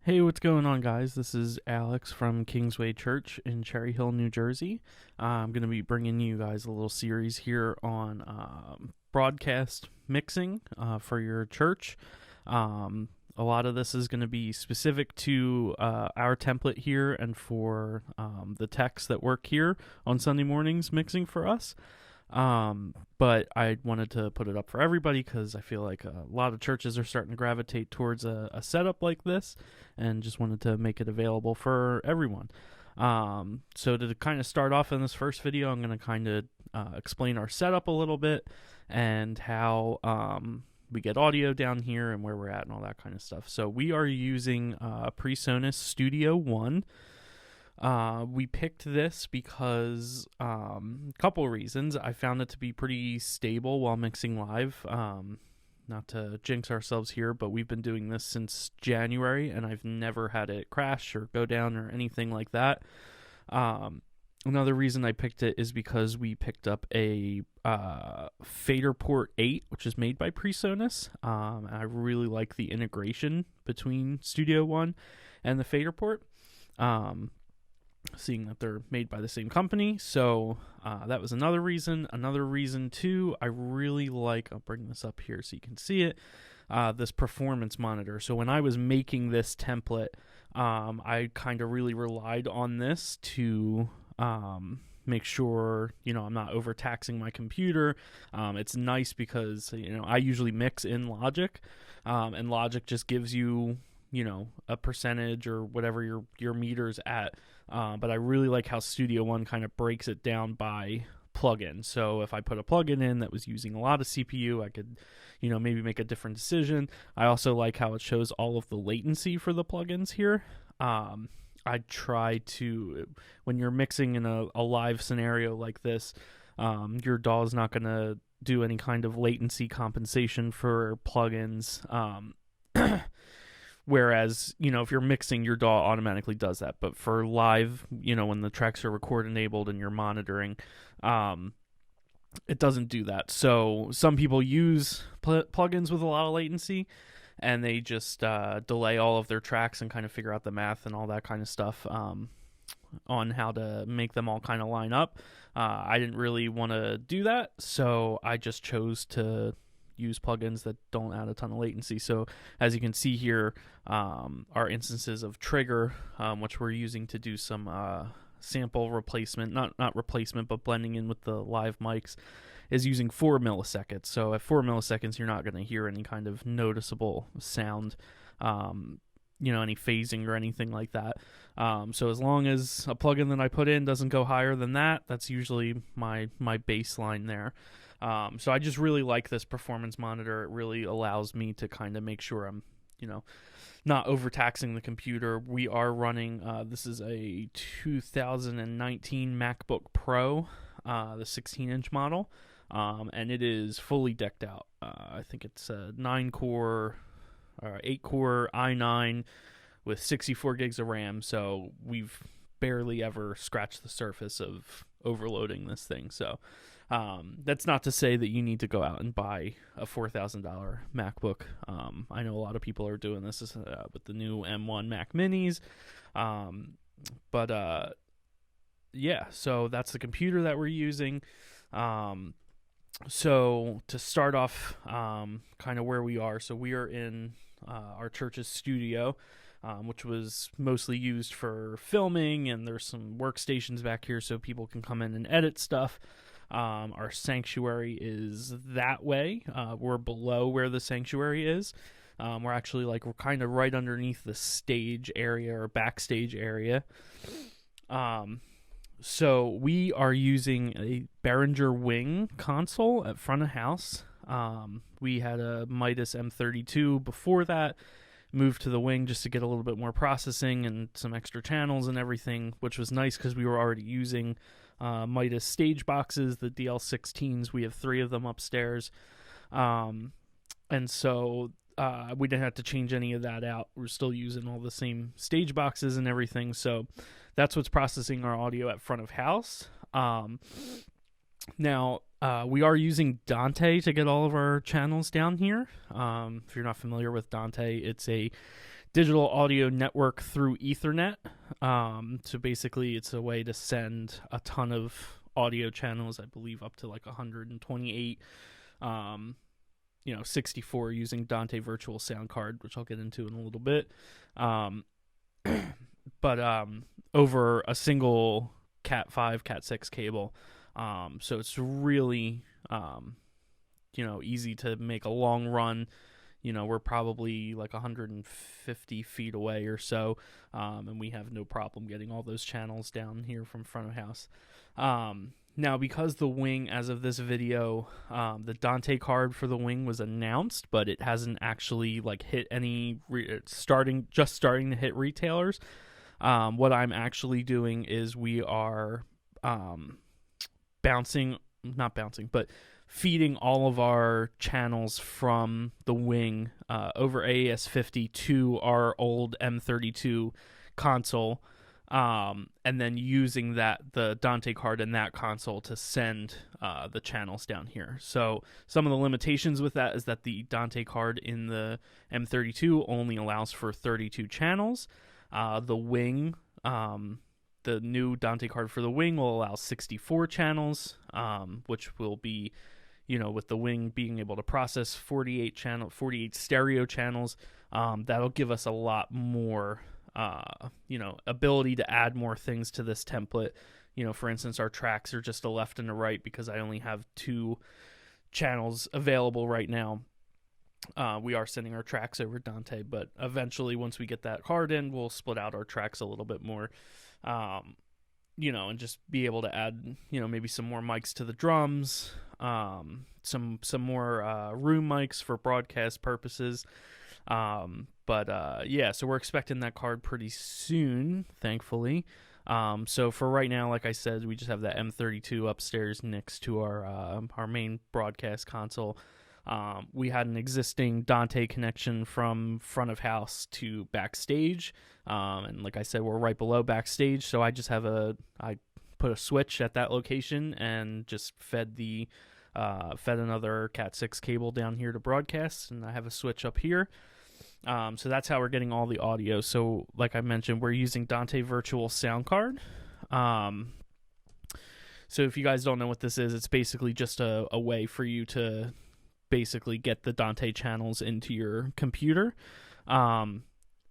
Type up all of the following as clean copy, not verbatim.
Hey, what's going on, guys? This is Alex from Kingsway Church in Cherry Hill, New Jersey. I'm going to be bringing you guys a little series here on broadcast mixing for your church. A lot of this is going to be specific to our template here and for the techs that work here on Sunday mornings mixing for us. But I wanted to put it up for everybody because I feel like a lot of churches are starting to gravitate towards a setup like this, and just wanted to make it available for everyone. So to kind of start off in this first video, I'm going to kind of explain our setup a little bit and how we get audio down here and where we're at and all that kind of stuff. So we are using PreSonus Studio One. We picked this because a couple of reasons. I found it to be pretty stable while mixing live. Not to jinx ourselves here, but we've been doing this since January, and I've never had it crash or go down or anything like that. Another reason I picked it is because we picked up a Fader Port 8, which is made by PreSonus. I really like the integration between Studio One and the Fader Port. Seeing that they're made by the same company. So that was another reason. Another reason, too, I really like, I'll bring this up here so you can see it, this performance monitor. So when I was making this template, I kind of really relied on this to make sure, I'm not overtaxing my computer. It's nice because, I usually mix in Logic, and Logic just gives you, a percentage or whatever your meter's at. But I really like how Studio One kind of breaks it down by plugin. So if I put a plugin in that was using a lot of CPU, I could, maybe make a different decision. I also like how it shows all of the latency for the plugins here. I try to, when you're mixing in a live scenario like this, your DAW is not going to do any kind of latency compensation for plugins. Whereas, if you're mixing, your DAW automatically does that. But for live, when the tracks are record enabled and you're monitoring, it doesn't do that. So some people use plugins with a lot of latency, and they just delay all of their tracks and kind of figure out the math and all that kind of stuff on how to make them all kind of line up. I didn't really want to do that, so I just chose to use plugins that don't add a ton of latency. So as you can see here, our instances of trigger, which we're using to do some sample replacement, not replacement, but blending in with the live mics, is using 4 milliseconds. So at 4 milliseconds, you're not going to hear any kind of noticeable sound, any phasing or anything like that. So as long as a plugin that I put in doesn't go higher than that, that's usually my baseline there. So I just really like this performance monitor. It really allows me to kind of make sure I'm, not overtaxing the computer. We are running, this is a 2019 MacBook Pro, the 16-inch model, and it is fully decked out. I think it's a 8-core i9 with 64 gigs of RAM, so we've barely ever scratched the surface of overloading this thing. So that's not to say that you need to go out and buy a $4,000 MacBook. I know a lot of people are doing this with the new M1 Mac Minis. Yeah, so that's the computer that we're using. So to start off, kind of where we are. So we are in our church's studio, which was mostly used for filming, and there's some workstations back here so people can come in and edit stuff. Our sanctuary is that way. We're below where the sanctuary is. We're kind of right underneath the stage area or backstage area. So we are using a Behringer Wing console at front of house. We had a Midas M32 before that. Moved to the Wing just to get a little bit more processing and some extra channels and everything, which was nice because we were already using Midas stage boxes, the DL16s. We have 3 of them upstairs. And so we didn't have to change any of that out. We're still using all the same stage boxes and everything. So that's what's processing our audio at front of house. Now, we are using Dante to get all of our channels down here. If you're not familiar with Dante, it's a digital audio network through Ethernet. So basically, it's a way to send a ton of audio channels, I believe up to like 128, 64 using Dante Virtual Sound Card, which I'll get into in a little bit. But over a single Cat 5, Cat 6 cable. So it's really, easy to make a long run. We're probably like 150 feet away or so, and we have no problem getting all those channels down here from front of house. Now, because the wing, as of this video, the Dante card for the wing was announced, but it hasn't actually like hit any, starting to hit retailers. What I'm actually doing is we are feeding all of our channels from the wing over AES-50 to our old M32 console, and then using the Dante card in that console to send the channels down here. So some of the limitations with that is that the Dante card in the M32 only allows for 32 channels. The wing, the new Dante card for the wing will allow 64 channels, which will be, with the wing being able to process 48 stereo channels, that'll give us a lot more, ability to add more things to this template. For instance, our tracks are just a left and a right because I only have 2 channels available right now. We are sending our tracks over Dante, but eventually once we get that card in, we'll split out our tracks a little bit more, and just be able to add, maybe some more mics to the drums, some more room mics for broadcast purposes. So we're expecting that card pretty soon, thankfully. So for right now, like I said, we just have that M32 upstairs next to our main broadcast console. We had an existing Dante connection from front of house to backstage. And like I said, we're right below backstage. So I just I put a switch at that location and just fed another Cat 6 cable down here to broadcast. And I have a switch up here. So that's how we're getting all the audio. So like I mentioned, we're using Dante Virtual Sound Card. So if you guys don't know what this is, it's basically just a way for you to basically get the Dante channels into your computer.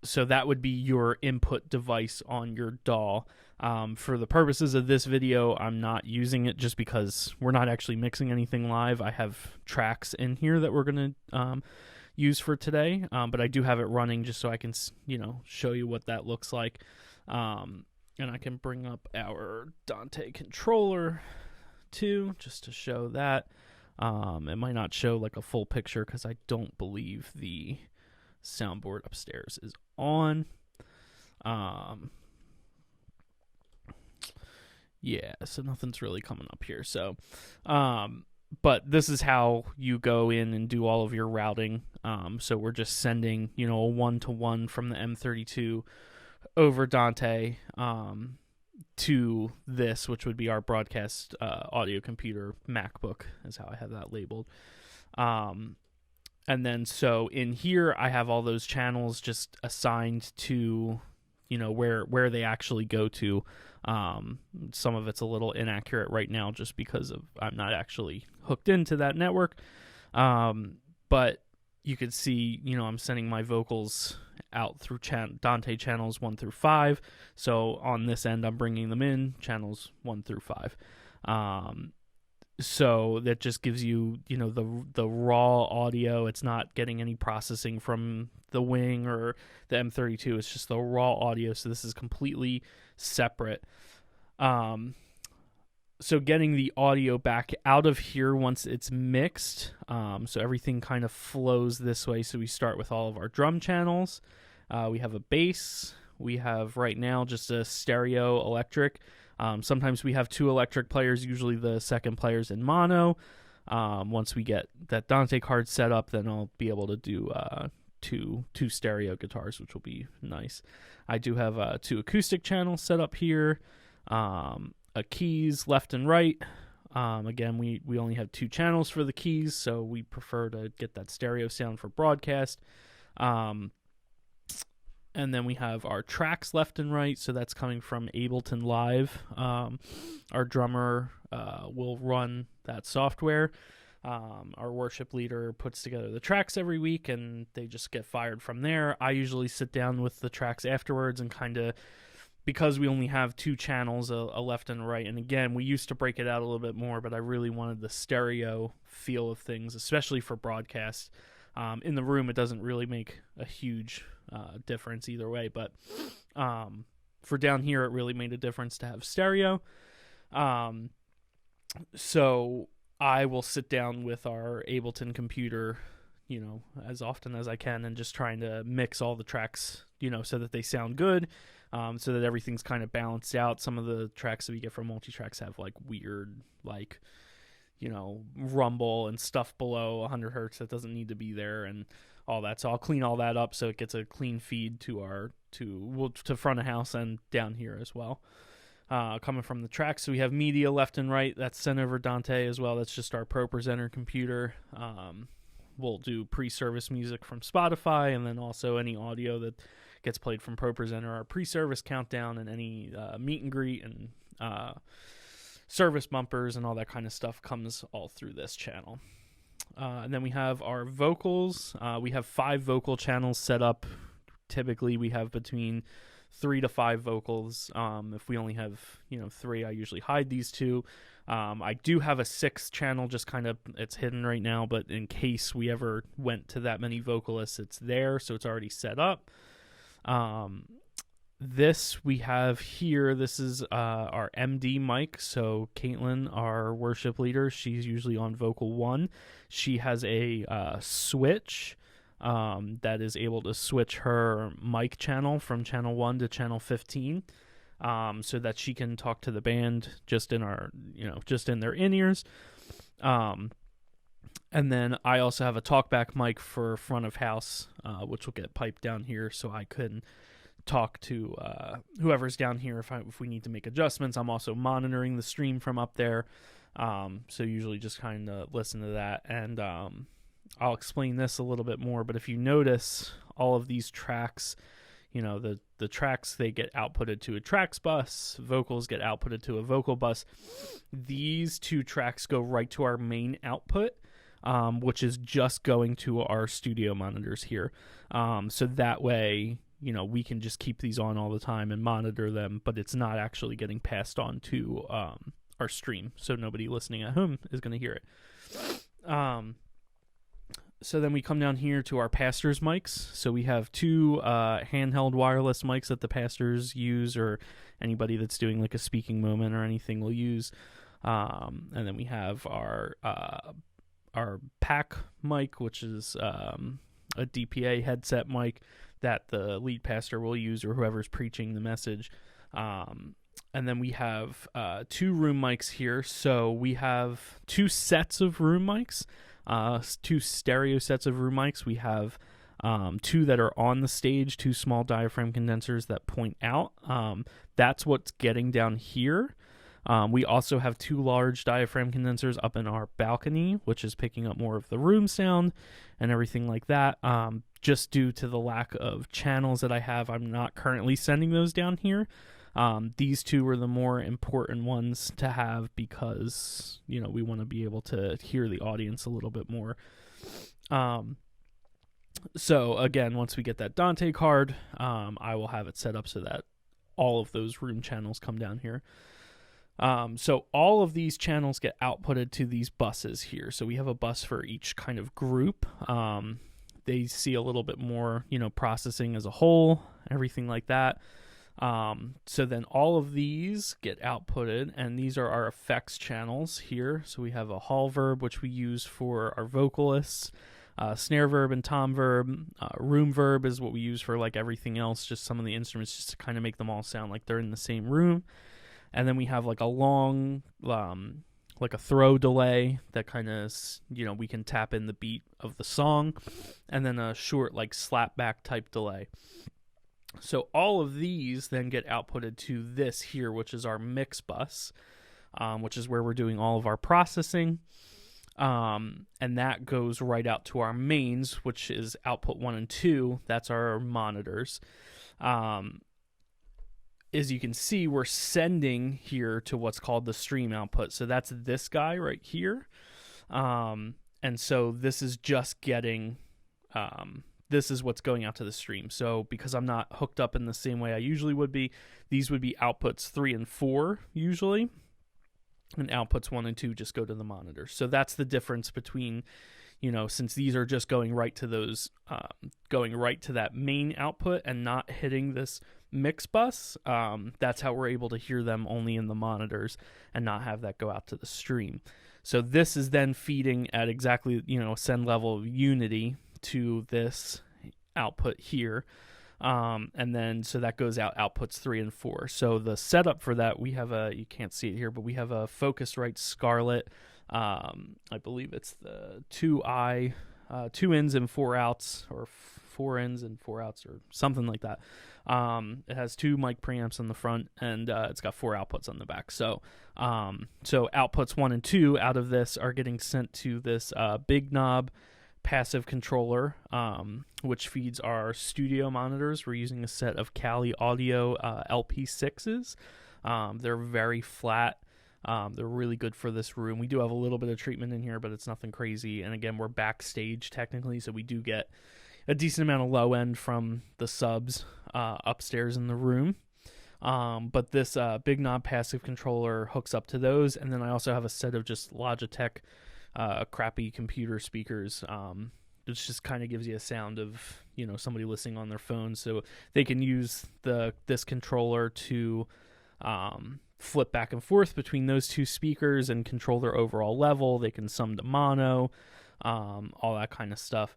So that would be your input device on your DAW. For the purposes of this video, I'm not using it just because we're not actually mixing anything live. I have tracks in here that we're going to use for today, but I do have it running just so I can, show you what that looks like. And I can bring up our Dante controller too, just to show that. It might not show like a full picture because I don't believe the soundboard upstairs is on. So nothing's really coming up here. So, but this is how you go in and do all of your routing. So we're just sending, a 1-to-1 from the M32 over Dante, to this, which would be our broadcast audio computer MacBook, is how I have that labeled. And then so in here I have all those channels just assigned to, where they actually go to. Some of it's a little inaccurate right now just because of I'm not actually hooked into that network. But you could see, I'm sending my vocals out through Dante channels 1 through 5. So on this end, I'm bringing them in channels 1 through 5. So that just gives you, the raw audio. It's not getting any processing from the wing or the M32. It's just the raw audio. So this is completely separate. So getting the audio back out of here once it's mixed, so everything kind of flows this way. So we start with all of our drum channels. We have a bass. We have right now just a stereo electric. Sometimes we have 2 electric players. Usually the second player's in mono. Once we get that Dante card set up, then I'll be able to do two stereo guitars, which will be nice. I do have 2 acoustic channels set up here. A keys left and right. Again, we only have 2 channels for the keys, so we prefer to get that stereo sound for broadcast. And then we have our tracks left and right, so that's coming from Ableton Live. Our drummer will run that software. Our worship leader puts together the tracks every week, and they just get fired from there. I usually sit down with the tracks afterwards and kind of, because we only have 2 channels, a left and a right, and again, we used to break it out a little bit more, but I really wanted the stereo feel of things, especially for broadcast. In the room, it doesn't really make a huge difference either way, but for down here, it really made a difference to have stereo. So I will sit down with our Ableton computer, as often as I can, and just trying to mix all the tracks, so that they sound good, so that everything's kind of balanced out. Some of the tracks that we get from multi-tracks have weird, rumble and stuff below 100 hertz that doesn't need to be there and all that. So I'll clean all that up so it gets a clean feed to front of house and down here as well. Coming from the tracks, so we have media left and right. That's sent over Dante as well. That's just our Pro Presenter computer. We'll do pre-service music from Spotify, and then also any audio that gets played from Pro Presenter, our pre-service countdown, and any meet and greet and service bumpers and all that kind of stuff comes all through this channel. And then we have our vocals. We have 5 vocal channels set up. Typically, we have between 3 to 5 vocals. If we only have 3, I usually hide these 2. I do have a 6th channel, just kind of, it's hidden right now, but in case we ever went to that many vocalists, it's there, so it's already set up. This we have here, this is our MD mic. So Caitlin, our worship leader, she's usually on vocal 1. She has a switch that is able to switch her mic channel from channel 1 to channel 15, so that she can talk to the band just in our, just in their in-ears. And then I also have a talkback mic for front of house, which will get piped down here, so I can talk to whoever's down here if we need to make adjustments. I'm also monitoring the stream from up there, so usually just kind of listen to that. And I'll explain this a little bit more, but if you notice, all of these tracks, the tracks, they get outputted to a tracks bus, vocals get outputted to a vocal bus. These 2 tracks go right to our main output, which is just going to our studio monitors here. So that way, we can just keep these on all the time and monitor them, but it's not actually getting passed on to our stream, so nobody listening at home is going to hear it. So then we come down here to our pastor's mics. So we have 2 handheld wireless mics that the pastors use, or anybody that's doing a speaking moment or anything will use. And then we have our pack mic, which is a DPA headset mic that the lead pastor will use, or whoever's preaching the message. And then we have 2 room mics here. So we have 2 sets of room mics, 2 stereo sets of room mics. We have 2 that are on the stage, 2 small diaphragm condensers that point out. That's what's getting down here. We also have 2 large diaphragm condensers up in our balcony, which is picking up more of the room sound and everything like that. Just due to the lack of channels that I have, I'm not currently sending those down here. These 2 are the more important ones to have because, we want to be able to hear the audience a little bit more. So again, once we get that Dante card, I will have it set up so that all of those room channels come down here. So all of these channels get outputted to these buses here. So we have a bus for each kind of group. They see a little bit more, processing as a whole, everything like that. So then all of these get outputted, and these are our effects channels here. So we have a hall verb, which we use for our vocalists, snare verb and tom verb. Room verb is what we use for everything else, just some of the instruments, just to kind of make them all sound like they're in the same room. And then we have a long, a throw delay that kind of, we can tap in the beat of the song, and then a short slapback type delay. So all of these then get outputted to this here, which is our mix bus, which is where we're doing all of our processing. And that goes right out to our mains, which is output 1 and 2. That's our monitors. As you can see, we're sending here to what's called the stream output. So that's this guy right here. And so this is just getting, this is what's going out to the stream. So because I'm not hooked up in the same way I usually would be, these would be outputs 3 and 4 usually. And outputs 1 and 2 just go to the monitor. So that's the difference between, since these are just going right to those, going right to that main output and not hitting this mix bus, that's how we're able to hear them only in the monitors and not have that go out to the stream. So this is then feeding at exactly, send level of unity to this output here. And then, so that goes out outputs 3 and 4. So the setup for that, we have you can't see it here, but we have a Focusrite Scarlett. I believe it's the 2 ins and 4 outs, or 4 ins and 4 outs, or something like that. It has 2 mic preamps on the front, and it's got 4 outputs on the back. So outputs 1 and 2 out of this are getting sent to this big knob passive controller, which feeds our studio monitors. We're using a set of Kali Audio LP6s. They're very flat. They're really good for this room. We do have a little bit of treatment in here, but it's nothing crazy. And again, we're backstage technically, so we do get a decent amount of low end from the subs upstairs in the room. But this big knob passive controller hooks up to those. And then I also have a set of just Logitech crappy computer speakers, which just kind of gives you a sound of somebody listening on their phone, so they can use this controller to flip back and forth between those 2 speakers and control their overall level. They can sum to mono, all that kind of stuff.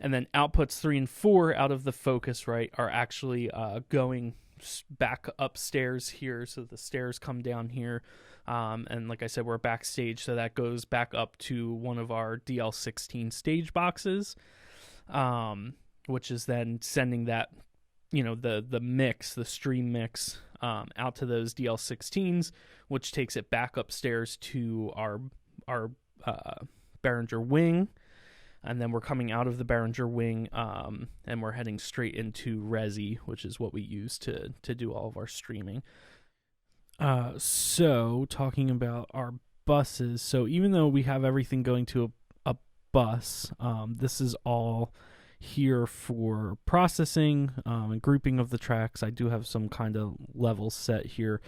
And then outputs 3 and 4 out of the Focusrite are actually going back upstairs here, so the stairs come down here. And like I said, we're backstage, so that goes back up to one of our DL16 stage boxes, which is then sending that, the mix, the stream mix, out to those DL16s, which takes it back upstairs to our Behringer wing. And then we're coming out of the Behringer wing, and we're heading straight into Resi, which is what we use to do all of our streaming. So talking about our buses, so even though we have everything going to a bus, this is all here for processing and grouping of the tracks. I do have some kind of levels set here.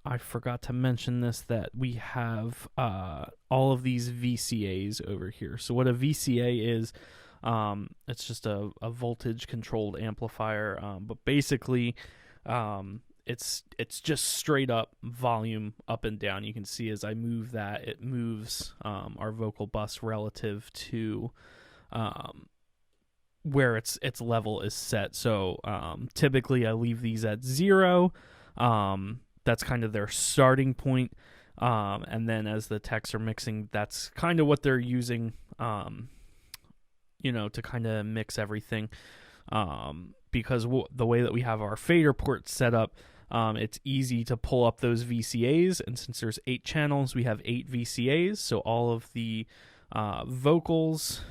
I forgot to mention this, that we have all of these VCAs over here. So what a VCA is, it's just a voltage controlled amplifier, but basically it's just straight up volume up and down. You can see as I move that, it moves our vocal bus relative to where its level is set. So typically I leave these at 0. That's kind of their starting point. And then as the techs are mixing, that's kind of what they're using, to kind of mix everything. Because the way that we have our fader port set up, it's easy to pull up those VCAs. And since there's 8 channels, we have 8 VCAs. So all of the vocals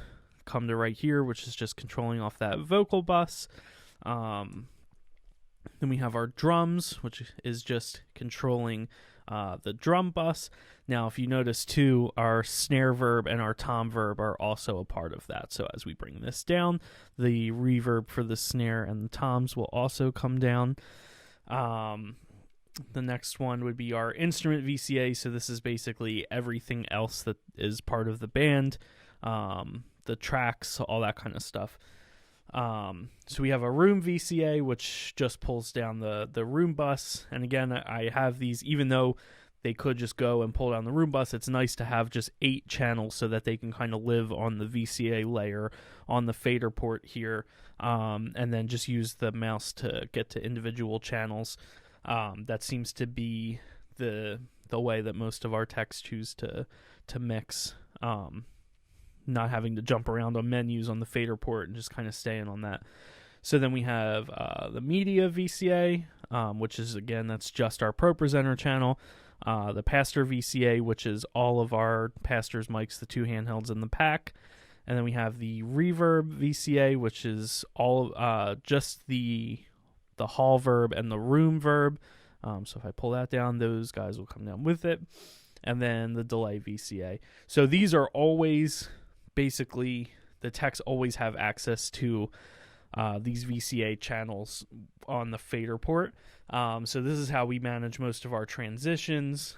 come to right here, which is just controlling off that vocal bus. Then we have our drums, which is just controlling the drum bus. Now, if you notice too, our snare verb and our tom verb are also a part of that. So as we bring this down, the reverb for the snare and the toms will also come down. The next one would be our instrument VCA. So this is basically everything else that is part of the band, the tracks, all that kind of stuff. So we have a room VCA, which just pulls down the room bus. And again, I have these, even though they could just go and pull down the room bus, it's nice to have just 8 channels so that they can kind of live on the VCA layer on the fader port here, and then just use the mouse to get to individual channels. That seems to be the way that most of our techs choose to mix, not having to jump around on menus on the fader port and just kind of staying on that. So then we have the media VCA, which is, again, that's just our Pro Presenter channel. the pastor VCA, which is all of our pastor's mics, the 2 handhelds in the pack. And then we have the reverb VCA, which is all just the hall verb and the room verb. So if I pull that down, those guys will come down with it. And then the delay VCA. So these are always, basically, the techs always have access to these VCA channels on the fader port. So this is how we manage most of our transitions,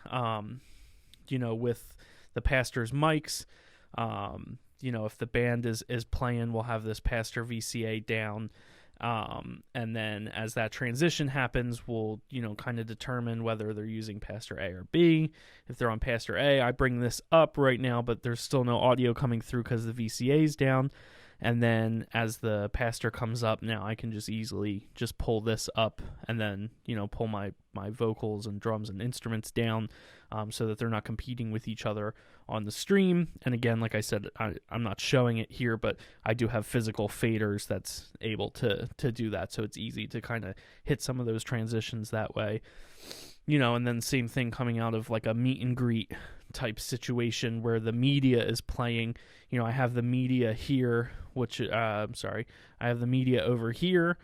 with the pastor's mics. If the band is playing, we'll have this pastor VCA down. And then as that transition happens, we'll, kind of determine whether they're using pastor A or B. If they're on pastor A, I bring this up right now, but there's still no audio coming through because the VCA is down. And then as the pastor comes up, now I can just easily just pull this up and then, pull my vocals and drums and instruments down so that they're not competing with each other on the stream. And again, like I said, I'm not showing it here, but I do have physical faders that's able to do that. So it's easy to kind of hit some of those transitions that way. And then same thing coming out of like a meet and greet type situation where the media is playing. I have the media here, I have the media over here,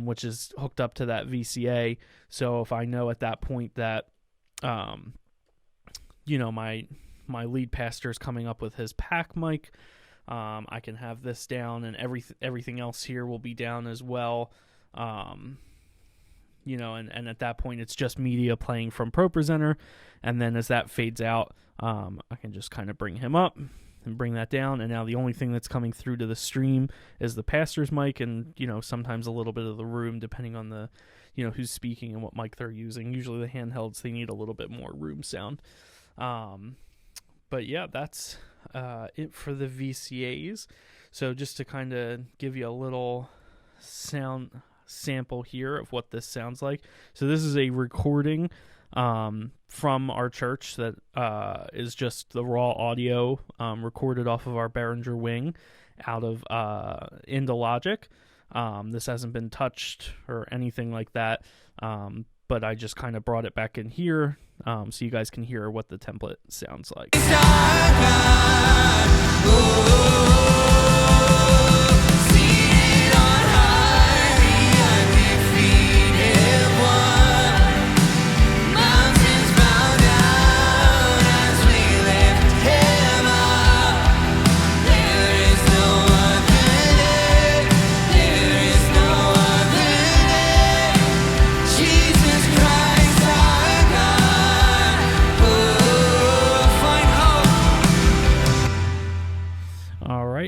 which is hooked up to that VCA. So if I know at that point that, my lead pastor is coming up with his pack mic, I can have this down, and everything else here will be down as well. And at that point it's just media playing from ProPresenter, and then as that fades out, I can just kind of bring him up and bring that down, and now the only thing that's coming through to the stream is the pastor's mic and, sometimes a little bit of the room, depending on the, who's speaking and what mic they're using. Usually the handhelds, they need a little bit more room sound. But yeah, that's it for the VCAs. So just to kind of give you a little sound sample here of what this sounds like. So this is a recording from our church that is just the raw audio recorded off of our Behringer Wing out of into Logic. This hasn't been touched or anything like that, but I just kind of brought it back in here so you guys can hear what the template sounds like.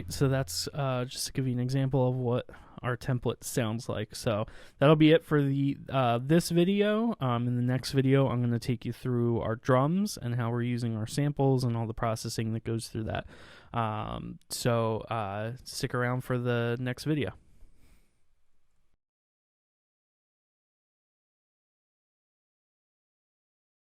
So that's just to give you an example of what our template sounds like. So that'll be it for the this video. In the next video, I'm going to take you through our drums and how we're using our samples and all the processing that goes through that. So stick around for the next video.